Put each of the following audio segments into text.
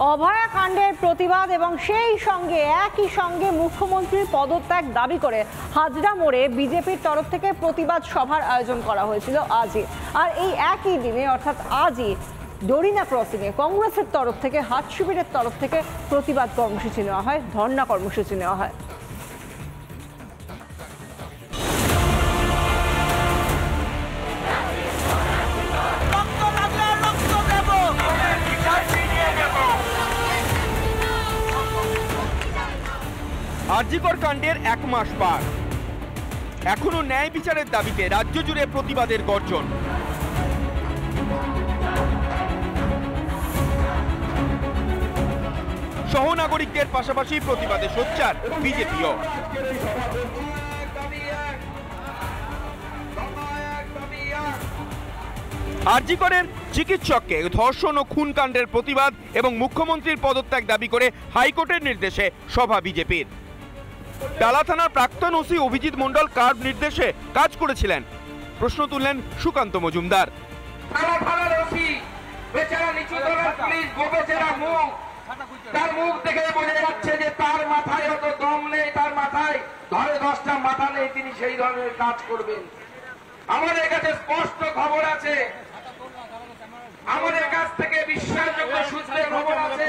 অভয়া কাণ্ডের প্রতিবাদ এবং সেই সঙ্গে একই সঙ্গে মুখ্যমন্ত্রীর পদত্যাগ দাবি করে হাজরা মোড়ে বিজেপির তরফ থেকে প্রতিবাদ সভার আয়োজন করা হয়েছিল আজই। আর এই একই দিনে অর্থাৎ আজই ডরিনা ক্রসিংয়ে কংগ্রেসের তরফ থেকে হাট শিবিরের তরফ থেকে প্রতিবাদ কর্মসূচি নেওয়া হয়, ধর্ণা কর্মসূচি নেওয়া হয়। আরজিকর কাণ্ডের 1 মাস পার, এখনো ন্যায় বিচারের দাবিতে রাজ্য জুড়ে প্রতিবাদের গর্জন। সহনাগরিকদের পাশাপাশি প্রতিবাদে সোচ্চার বিজেপিও। আরজিকরের চিকিৎসককে ধর্ষণ ও খুন কাণ্ডের প্রতিবাদ এবং মুখ্যমন্ত্রীর পদত্যাগ দাবি করে হাইকোর্টের নির্দেশে সভা বিজেপির। ডালা থানার প্রাক্তন ওসি অভিজিৎ মণ্ডল কার নির্দেশে কাজ করেছিলেন, প্রশ্ন তুললেন সুকান্ত মজুমদার। তার মুখ দেখে বোঝা যাচ্ছে যে তার মাথায় অত দম নেই, তার মাথায় ধরে 10টা মাথা নেই, তিনি সেই ধরনের কাজ করবেন। আমাদের কাছে স্পষ্ট খবর আছে, আমাদের কাছ থেকে বিশ্বাসযোগ্য সূত্রে খবর আছে,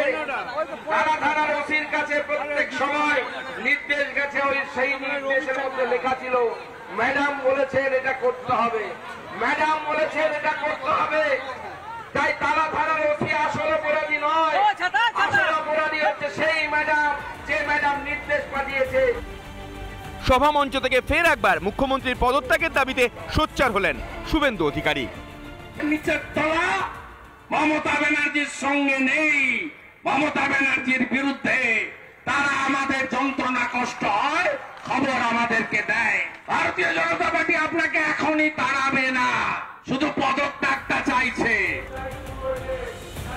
তারা থানার ওসির কাছে প্রত্যেক সময় নির্দেশ গেছে, ওই সেই নির্দেশের মধ্যে লেখা ছিল ম্যাডাম বলেছেন এটা করতে হবে, ম্যাডাম বলেছেন এটা করতে হবে। তাই তারা থানার ওসি আসল অপরাধী নয়, আসল অপরাধী হচ্ছে সেই ম্যাডাম, যে ম্যাডাম নির্দেশ পাঠিয়েছে। সভা মঞ্চ থেকে ফের একবার মুখ্যমন্ত্রীর পদত্যাগের দাবিতে সোচ্চার হলেন শুভেন্দু অধিকারী। নিচের তলা মমতা ব্যানার্জির সঙ্গে নেই, মমতা ব্যানার্জির বিরুদ্ধে। তারা আমাদের যন্ত্রণা কষ্ট হয় খবর আমাদেরকে দেয়। ভারতীয় জনতা পার্টি আপনাকে এখনই তাড়াবে না, শুধু পদত্যাগটা চাইছে।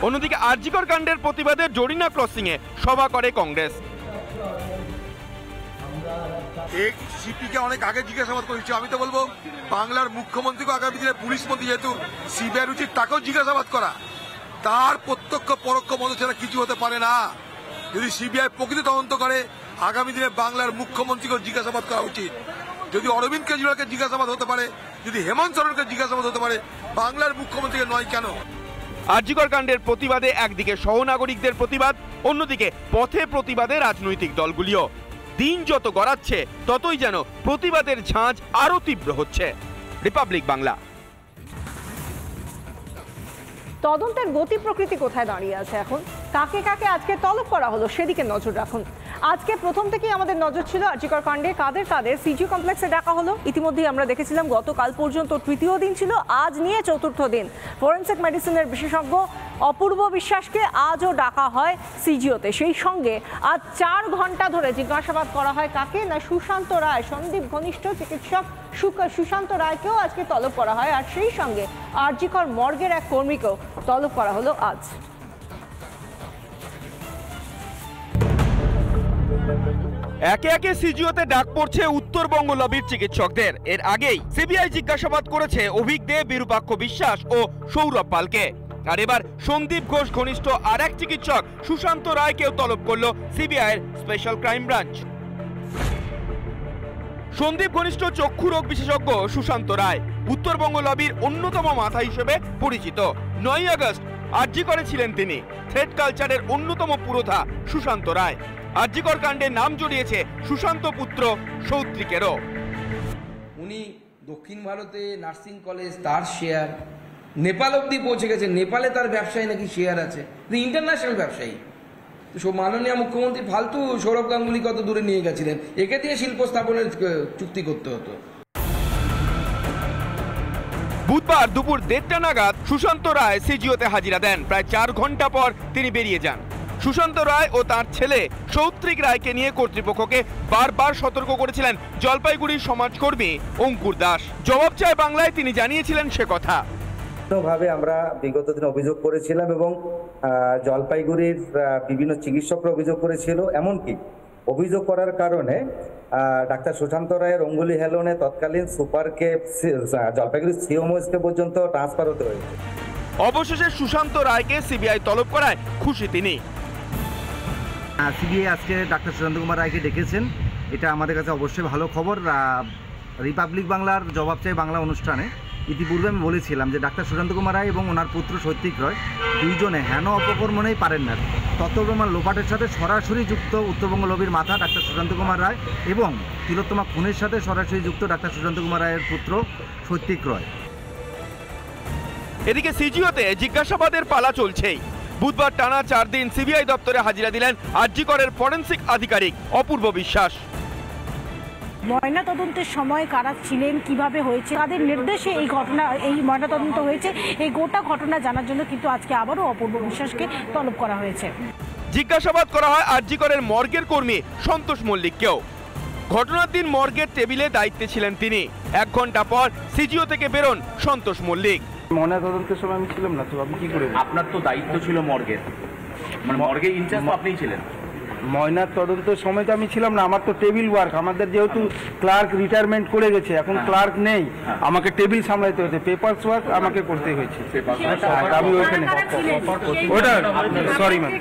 অন্যদিকে আরজিকর কাণ্ডের প্রতিবাদে জরিনা ক্রসিংয়ে সভা করে কংগ্রেস। সিপিকে অনেক আগে জিজ্ঞাসাবাদ করেছি, আমি তো বলবো বাংলার মুখ্যমন্ত্রীকে আগামী দিনে পুলিশ মন্ত্রী যেহেতু সিবিআই উচিত তাকেও জিজ্ঞাসাবাদ করা। তার প্রত্যক্ষ পরোক্ষ মত ছাড়া কিছু হতে পারে না। যদি সিবিআই প্রকৃত তদন্ত করে আগামী দিনে বাংলার মুখ্যমন্ত্রীকেও জিজ্ঞাসাবাদ করা উচিত। যদি অরবিন্দ কেজরিওয়ালকে জিজ্ঞাসাবাদ হতে পারে, যদি হেমন্ত সোরেনকে জিজ্ঞাসাবাদ হতে পারে, বাংলার মুখ্যমন্ত্রীকে নয় কেন? আরজিকর কাণ্ডের প্রতিবাদে একদিকে সহনাগরিকদের প্রতিবাদ, অন্যদিকে পথে প্রতিবাদে রাজনৈতিক দলগুলিও। দিন যত গড়াচ্ছে ততই যেন প্রতিবাদের ঝাঁজ আরো তীব্র হচ্ছে। রিপাবলিক বাংলা। তদন্তের গতি প্রকৃতি কোথায় দাঁড়িয়ে আছে এখন, কাকে কাকে আজকে তলব করা হলো সেদিকে নজর রাখুন। আজকে প্রথম থেকেই আমাদের নজর ছিল আরজিকর কাণ্ডে কাদের কাদের সিজি কমপ্লেক্সে ডাকা হলো। ইতিমধ্যেই আমরা দেখেছিলাম গতকাল পর্যন্ত তৃতীয় দিন ছিল, আজ নিয়ে চতুর্থ দিন। ফরেনসিক মেডিসিনের বিশেষজ্ঞ অপূর্ব বিশ্বাসকে আজও ডাকা হয় সিজিওতে। সেই সঙ্গে আজ 4 ঘন্টা ধরে জিজ্ঞাসাবাদ করা হয় কাকে না, সুশান্ত রায়, সন্দীপ ঘনিষ্ঠ চিকিৎসক সুশান্ত রায়কেও আজকে তলব করা হয়। আর সেই সঙ্গে আরজিকর মর্গের এক কর্মীকেও তলব করা হলো আজ। একে একে সিজিওতে ডাক পড়ছে উত্তরবঙ্গ লবির চিকিৎসকদের। এর আগেই সিবিআই জিজ্ঞাসাবাদ করেছে অভিক দে, বিরূপাক্ষ বিশ্বাস ও সৌরভ পালকে। আর এবার সন্দীপ ঘোষ ঘনিষ্ঠ আর এক চিকিৎসক সুশান্ত রায়কেও তলব করল সিবিআইয়ের স্পেশাল ক্রাইম ব্রাঞ্চ। সন্দীপ ঘনিষ্ঠ চক্ষু রোগ বিশেষজ্ঞ সুশান্ত রায় উত্তরবঙ্গ লবির অন্যতম মাথা হিসেবে পরিচিত। 9 আগস্ট আরজিকরে ছিলেন তিনি। থ্রেড কালচারের অন্যতম পুরোধা সুশান্ত রায়। আরজিকর কাণ্ডে নাম জড়িয়েছে সুশান্ত পুত্র সৌত্রিকেরও। উনি দক্ষিণ ভারতে নার্সিং কলেজ, তার শেয়ার নেপাল অব্দি পৌঁছে গেছে। নেপালে তার ব্যবসায়ী নাকি শেয়ার আছে, ইন্টারন্যাশনাল ব্যবসায়ী। মাননীয় মুখ্যমন্ত্রী ফালতু সৌরভ গাঙ্গুলি কত দূরে নিয়ে গেছিলেন, একে দিয়ে শিল্প স্থাপনের চুক্তি করতে হতো। বুধবার দুপুর 1:30টা নাগাদ সুশান্ত রায় সিজিওতে হাজিরা দেন। প্রায় 4 ঘন্টা পর তিনি বেরিয়ে যান। সুশান্ত রায় ও তার ছেলে সৌত্রিক রায়কে নিয়ে কর্তৃপক্ষকে বারবার সতর্ক করেছিলেন জলপাইগুড়ির সমাজকর্মী অঙ্কুর দাস। জবাব চায় বাংলায় তিনি জানিয়েছিলেন সে কথা। ভাবে আমরা বিগত দিনে অভিযোগ করেছিলাম এবং জলপাইগুড়ির বিভিন্ন চিকিৎসকরা অভিযোগ করেছিল। এমনকি অভিযোগ করার কারণে ডাক্তার সুশান্ত রায়ের অঙ্গুলি হেলনে তৎকালীন সুপারকে জলপাইগুড়ি সিওমোসকে পর্যন্ত ট্রান্সফার হতে হয়েছে। অবশেষে সুশান্ত রায়কে সিবিআই তলব করায় খুশি তিনি। সিবিআই আজকে ডাক্তার সুশান্ত কুমার রায়কে ডেকেছেন, এটা আমাদের কাছে অবশ্যই ভালো খবর। রিপাবলিক বাংলার জবাব চাই বাংলা অনুষ্ঠানে ইতিপূর্বে আমি বলেছিলাম যে ডাক্তার সুশান্ত কুমার রায় এবং ওনার পুত্র সৌত্বিক রয় দুইজনে হেন অপকর্মণেই পারেন না। তত্ত্বপ্রমাণ লোপাটের সাথে সরাসরি যুক্ত উত্তরবঙ্গ লবির মাথা ডাক্তার সুশান্ত কুমার রায় এবং তিলোত্তমা খুনের সাথে সরাসরি যুক্ত ডাক্তার সুশান্ত কুমার রায়ের পুত্র সৌত্বিক রয়। এদিকে সিজিওতে জিজ্ঞাসাবাদের পালা চলছেই। বুধবার টানা 4 দিন সিবিআই দপ্তরে হাজিরা দিলেন আরজি করের ফরেনসিক আধিকারিক অপূর্ব বিশ্বাস। ময়না তদন্তের সময় কারা ছিলেন, কিভাবে হয়েছে, তাদের নির্দেশে এই ঘটনা, এই ময়না তদন্ত হয়েছে, এই গোটা ঘটনা জানার জন্য কিন্তু আজকে আবারও অপূর্ব বিশ্বাসকে তলব করা হয়েছে। জিজ্ঞাসাবাদ করা হয় আরজি করের মর্গের কর্মী সন্তোষ মল্লিককেও। ঘটনার দিন মর্গের টেবিলে দায়িত্বে ছিলেন তিনি। 1 ঘন্টা পর সিজিও থেকে বেরোন সন্তোষ মল্লিক। ময়না তদন্তের সময় আমি ছিলাম না, তো আপনি কি করে? আপনার তো দায়িত্ব ছিল মর্গের, মানে মর্গের ইনচার্জ তো আপনিই ছিলেন। ময়নার তদন্তের সময় তো আমি ছিলাম না, আমার তো টেবিল ওয়ার্ক। আমাদের যেহেতু ক্লার্ক রিটায়ারমেন্ট করে গেছে, এখন ক্লার্ক নেই, আমাকে টেবিল সামলাইতে হয়েছে, পেপারস ওয়ার্ক আমাকে করতে হয়েছে। আমি ওইখানে ওটা সরি ম্যাম।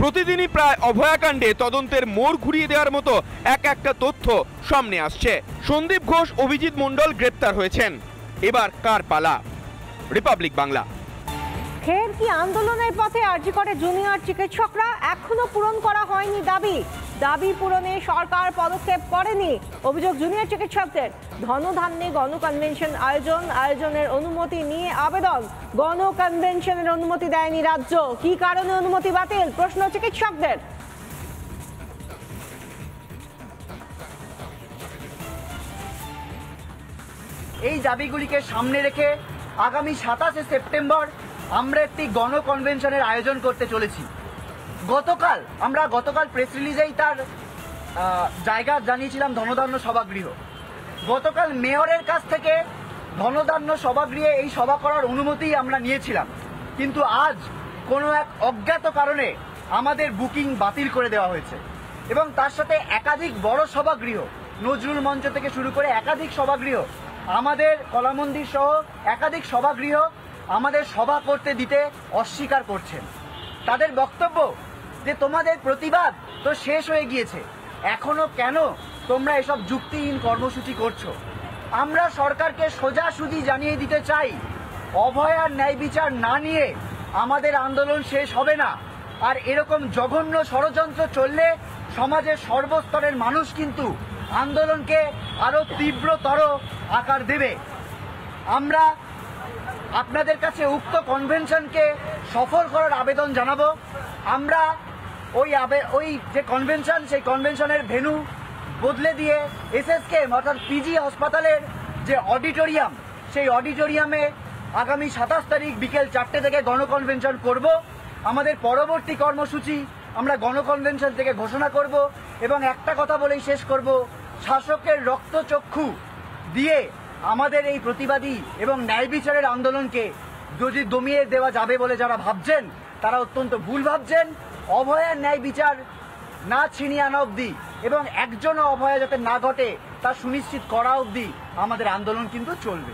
প্রতিদিনই প্রায় অভয়াকাণ্ডে তদন্তের মোড় ঘুরিয়ে দেওয়ার মতো একটা তথ্য সামনে আসছে। সন্দীপ ঘোষ, অভিজিৎ মণ্ডল গ্রেপ্তার হয়েছেন। এবার কার পালা? রিপাবলিক বাংলা। ফের কি আন্দোলনের পথে আরজি করে জুনিয়র চিকিৎসকরা? এখনো পূরণ করা হয়নি দাবি পূরণে সরকার পদক্ষেপ করেনি। অভিযোগ জুনিয়র চিকিৎসকদের। ধনধান্যে গণকনভেনশন আয়োজনের অনুমতি নিয়ে আবেদন। গণকনভেনশনের অনুমতি দেয়নি রাজ্য। কি কারণে অনুমতি বাতিল? প্রশ্ন চিকিৎসকদের। এই দাবিগুলিকে সামনে রেখে আগামী 27শে সেপ্টেম্বর আমরা একটি গণকনভেনশনের আয়োজন করতে চলেছি। গতকাল প্রেস রিলিজেই তার জায়গা জানিয়েছিলাম ধনধান্য সভাগৃহ। গতকাল মেয়রের কাছ থেকে ধনধান্য সভাগৃহে এই সভা করার অনুমতি আমরা নিয়েছিলাম, কিন্তু আজ কোনো এক অজ্ঞাত কারণে আমাদের বুকিং বাতিল করে দেওয়া হয়েছে এবং তার সাথে একাধিক বড় সভাগৃহ, নজরুল মঞ্চ থেকে শুরু করে একাধিক সভাগৃহ, আমাদের কলামন্দির সহ একাধিক সভাগৃহ আমাদের সভা করতে দিতে অস্বীকার করছেন। তাদের বক্তব্য যে তোমাদের প্রতিবাদ তো শেষ হয়ে গিয়েছে, এখনো কেন তোমরা এসব যুক্তিহীন কর্মসূচি করছো? আমরা সরকারকে সোজাসুজি জানিয়ে দিতে চাই, অভয়ার ন্যায় বিচার না নিয়ে আমাদের আন্দোলন শেষ হবে না। আর এরকম জঘন্য ষড়যন্ত্র চললে সমাজের সর্বস্তরের মানুষ কিন্তু আন্দোলনকে আরো তীব্রতর আকার দেবে। আমরা আপনাদের কাছে উক্ত কনভেনশনকে সফল করার আবেদন জানাবো। আমরা ওই যে কনভেনশন, সেই কনভেনশনের ভেন্যু বদলে দিয়ে এসএসকেএম অর্থাৎ পিজি হাসপাতালের যে অডিটোরিয়াম, সেই অডিটোরিয়ামে আগামী 27 তারিখ বিকেল 4টে থেকে গণকনভেনশন করব। আমাদের পরবর্তী কর্মসূচি আমরা গণকনভেনশন থেকে ঘোষণা করব এবং একটা কথা বলেই শেষ করব, শাসকের রক্তচক্ষু দিয়ে আমাদের এই প্রতিবাদী এবং ন্যায় বিচারের আন্দোলনকে যদি দমিয়ে দেওয়া যাবে বলে যারা ভাবছেন, তারা অত্যন্ত ভুল ভাবছেন। অভয়ার ন্যায় বিচার না ছিনিয়ে আনা অবধি এবং একজনও অভয়া যাতে না ঘটে তা সুনিশ্চিত করা অবধি আমাদের আন্দোলন কিন্তু চলবে।